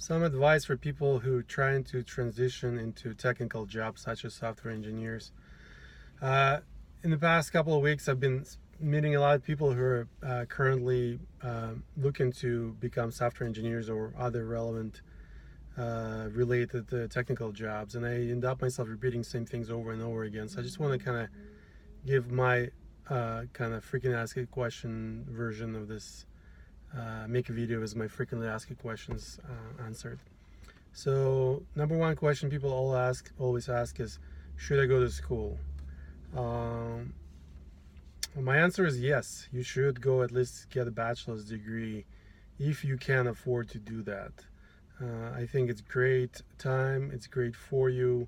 Some advice for people who are trying to transition into technical jobs such as software engineers. Uh, in the past couple of weeks, I've been meeting a lot of people who are currently looking to become software engineers or other relevant related technical jobs, and I end up myself repeating the same things over and over again. So I just want to kind of give my kind of freaking ask a question version of this. Make a video as my frequently asked questions answered. So number one question people always ask is, should I go to school? Um, my answer is yes. You should go at least get a bachelor's degree if you can afford to do that. I think it's great time. It's great for you,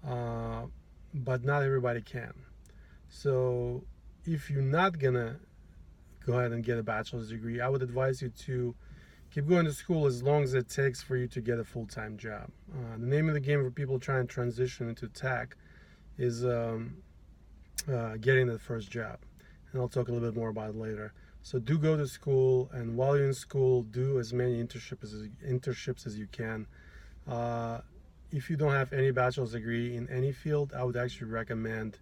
uh, but not everybody can. So if you're not gonna go ahead and get a bachelor's degree, I would advise you to keep going to school as long as it takes for you to get a full-time job. The name of the game for people trying to transition into tech is getting the first job, and I'll talk a little bit more about it later. So do go to school, and while you're in school, do as many internships as you can. If you don't have any bachelor's degree in any field, I would actually recommend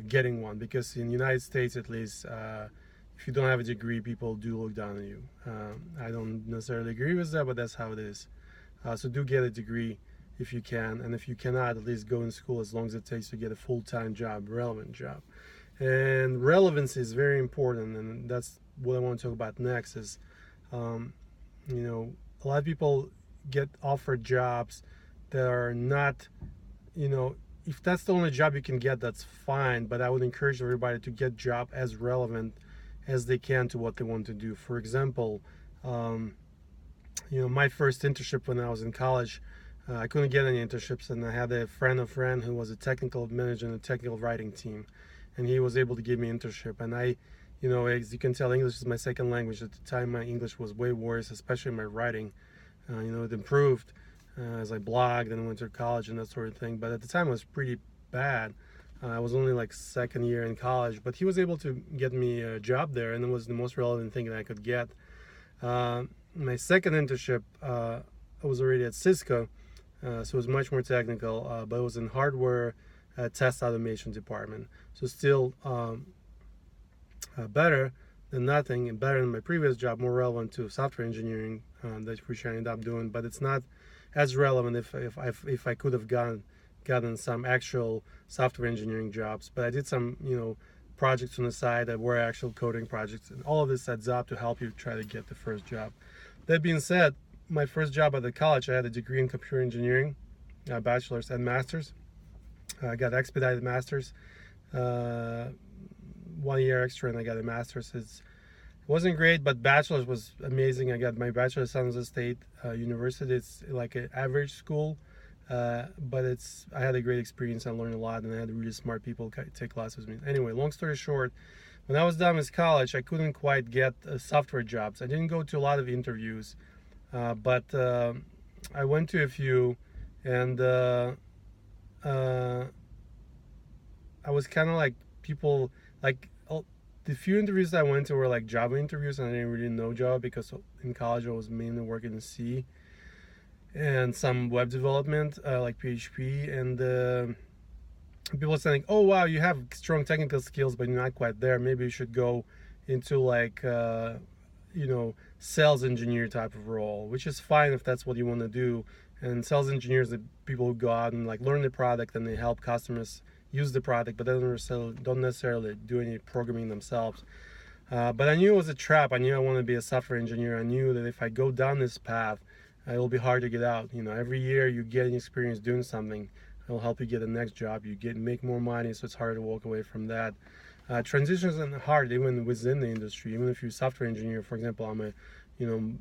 getting one, because in the United States, at least, if you don't have a degree, people do look down on you. I don't necessarily agree with that, but that's how it is. So do get a degree if you can, and if you cannot, at least go in school as long as it takes to get a full-time job, relevant job. And relevance is very important, and that's what I want to talk about next. Is you know, a lot of people get offered jobs that are not, if that's the only job you can get, that's fine, but I would encourage everybody to get job as relevant as they can to what they want to do. For example, my first internship when I was in college, I couldn't get any internships, and I had a friend of friend who was a technical manager in a technical writing team, and he was able to give me internship. And I, as you can tell, English is my second language. At the time, my English was way worse, especially my writing. It improved as I blogged and went to college and that sort of thing. But at the time, it was pretty bad. I was only like second year in college, but he was able to get me a job there, and it was the most relevant thing that I could get. My second internship, I was already at Cisco, so it was much more technical, but it was in hardware test automation department. So still better than nothing, and better than my previous job, more relevant to software engineering, which I ended up doing. But it's not as relevant if I could have gotten some actual software engineering jobs. But I did some projects on the side that were actual coding projects, and all of this adds up to help you try to get the first job. That being said, my first job at the college, I had a degree in computer engineering, bachelor's and master's. I got expedited master's, 1 year extra, and I got a master's. It wasn't great, but bachelor's was amazing. I got my bachelor's at San Jose State University. It's like an average school, but I had a great experience. I learned a lot, and I had really smart people take classes with me. Anyway, long story short, when I was done with college, I couldn't quite get software jobs. I didn't go to a lot of interviews, but I went to a few, and I was kind of like people like the few interviews I went to were like Java interviews, and I didn't really know Java because in college I was mainly working in C and some web development like PHP, and people saying, "Oh wow, you have strong technical skills, but you're not quite there. Maybe you should go into like sales engineer type of role," which is fine if that's what you want to do. And sales engineers are people who go out and like learn the product, and they help customers use the product, but they don't necessarily do any programming themselves. But I knew it was a trap. I knew I wanted to be a software engineer. I knew that if I go down this path, it will be hard to get out. Every year you get experience doing something. It will help you get the next job. You make more money, so it's harder to walk away from that. Transitions are hard even within the industry. Even if you're a software engineer, for example,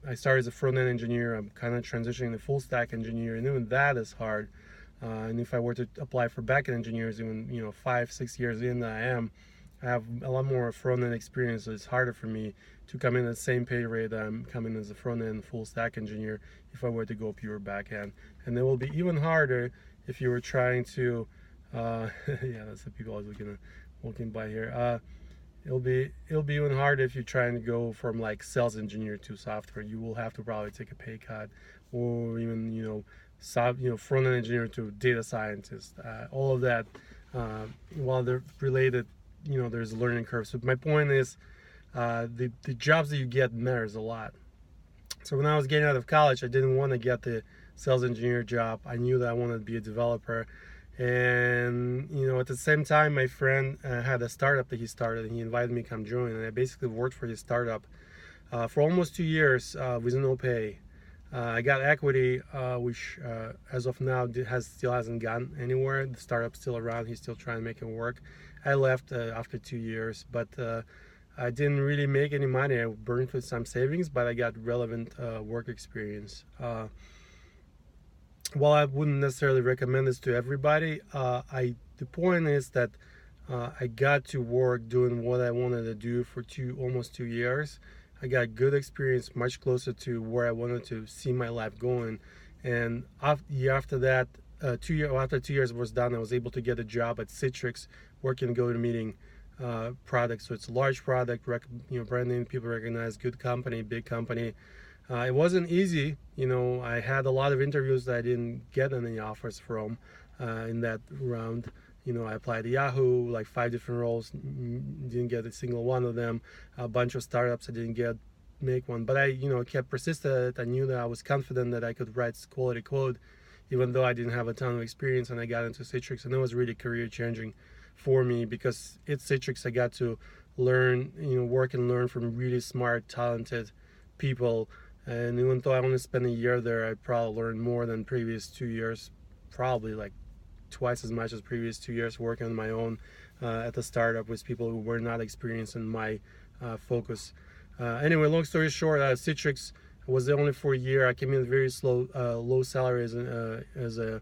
I started as a front-end engineer. I'm kind of transitioning to full stack engineer, and even that is hard. And if I were to apply for backend engineers, even 5-6 years in, I have a lot more front-end experience, so it's harder for me to come in at the same pay rate that I'm coming as a front-end full stack engineer if I were to go pure backend. And it will be even harder if you were trying to yeah, that's the people I was walking by here. it'll be even harder if you're trying to go from like sales engineer to software. You will have to probably take a pay cut, or even front end engineer to data scientist. All of that, while they're related, there's a learning curve. So my point is, the jobs that you get matters a lot. So when I was getting out of college, I didn't want to get the sales engineer job. I knew that I wanted to be a developer. And at the same time, my friend had a startup that he started, and he invited me to come join. And I basically worked for his startup for almost 2 years with no pay. I got equity, which as of now still hasn't gone anywhere. The startup's still around. He's still trying to make it work. I left after 2 years, but I didn't really make any money. I burned through some savings, but I got relevant work experience. While I wouldn't necessarily recommend this to everybody, the point is that I got to work doing what I wanted to do for almost 2 years. I got good experience, much closer to where I wanted to see my life going. And after that, after 2 years was done, I was able to get a job at Citrix, working GoToMeeting product. So it's a large product, brand name people recognize, good company, big company. It wasn't easy. I had a lot of interviews that I didn't get any offers from in that round. I applied to Yahoo, like 5 different roles, didn't get a single one of them. A bunch of startups I didn't make one. But I kept persistent. I knew that I was confident that I could write quality code, even though I didn't have a ton of experience. And I got into Citrix, and it was really career changing for me, because at Citrix I got to learn, work and learn from really smart, talented people. And even though I only spent a year there, I probably learned more than previous 2 years, probably like twice as much as previous 2 years working on my own at the startup with people who were not experienced in my focus. Anyway, long story short, Citrix was the only for a year. I came in very low salary as a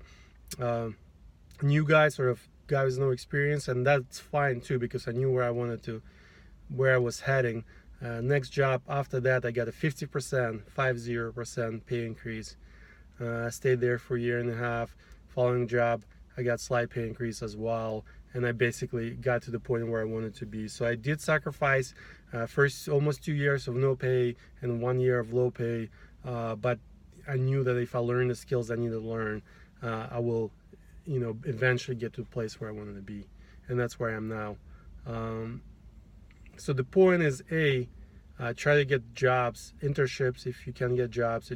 new guy, sort of guy with no experience, and that's fine too, because I knew where I was heading. Next job after that, I got a 50% pay increase. I stayed there for a year and a half. Following job, I got slight pay increase as well, and I basically got to the point where I wanted to be. So I did sacrifice first almost 2 years of no pay and 1 year of low pay, but I knew that if I learned the skills I needed to learn, I will eventually get to a place where I wanted to be, and that's where I am now. So the point is, try to get jobs, internships if you can get jobs,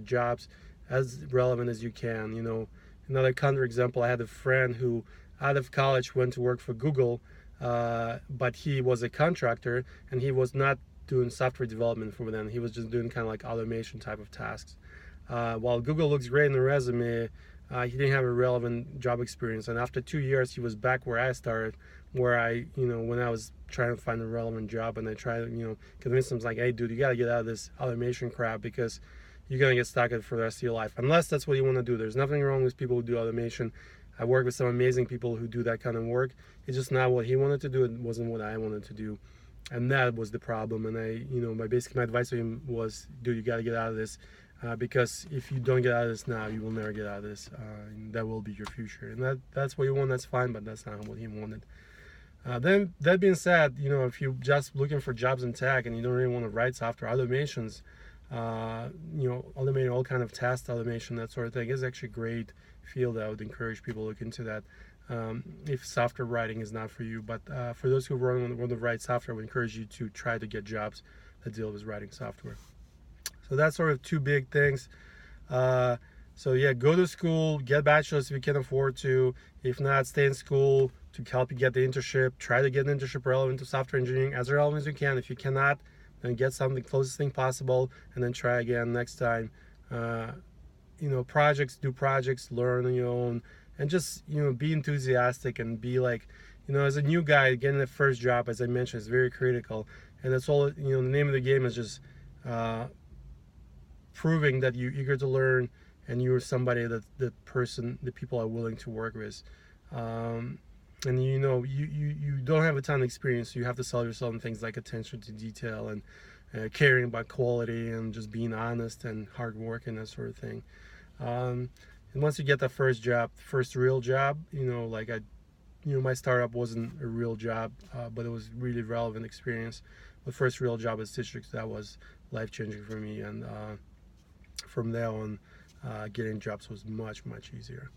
as relevant as you can. Another counter example, I had a friend who out of college went to work for Google, but he was a contractor, and he was not doing software development for them. He was just doing kind of like automation type of tasks. While Google looks great in the resume, he didn't have a relevant job experience. And after 2 years, he was back where I started, where when I was trying to find a relevant job, and I tried to, convince him, like, hey, dude, you got to get out of this automation crap, because you're going to get stuck for the rest of your life, unless that's what you want to do. There's nothing wrong with people who do automation. I work with some amazing people who do that kind of work. It's just not what he wanted to do. It wasn't what I wanted to do. And that was the problem. And my advice to him was, dude, you got to get out of this. Because if you don't get out of this now, you will never get out of this. And that will be your future. And that's what you want, that's fine, but that's not what he wanted. Then that being said, if you're just looking for jobs in tech and you don't really want to write software, automations, automating all kind of test automation, that sort of thing, is actually a great field. I would encourage people to look into that. If software writing is not for you, but for those who want to write software, I would encourage you to try to get jobs that deal with writing software. So that's sort of two big things. So yeah, go to school, get bachelor's if you can afford to. If not, stay in school to help you get the internship. Try to get an internship relevant to software engineering, as relevant as you can. If you cannot, then get something closest thing possible, and then try again next time. Do projects, learn on your own, and just be enthusiastic and be like, as a new guy, getting the first job, as I mentioned, is very critical. And that's all. The name of the game is just proving that you're eager to learn and you're somebody that the people are willing to work with. And you don't have a ton of experience, so you have to sell yourself on things like attention to detail and caring about quality and just being honest and hard work and that sort of thing. And once you get that first real job, like I my startup wasn't a real job, but it was really relevant experience. The first real job at Citrix, that was life changing for me, and from there on, getting jobs was much easier.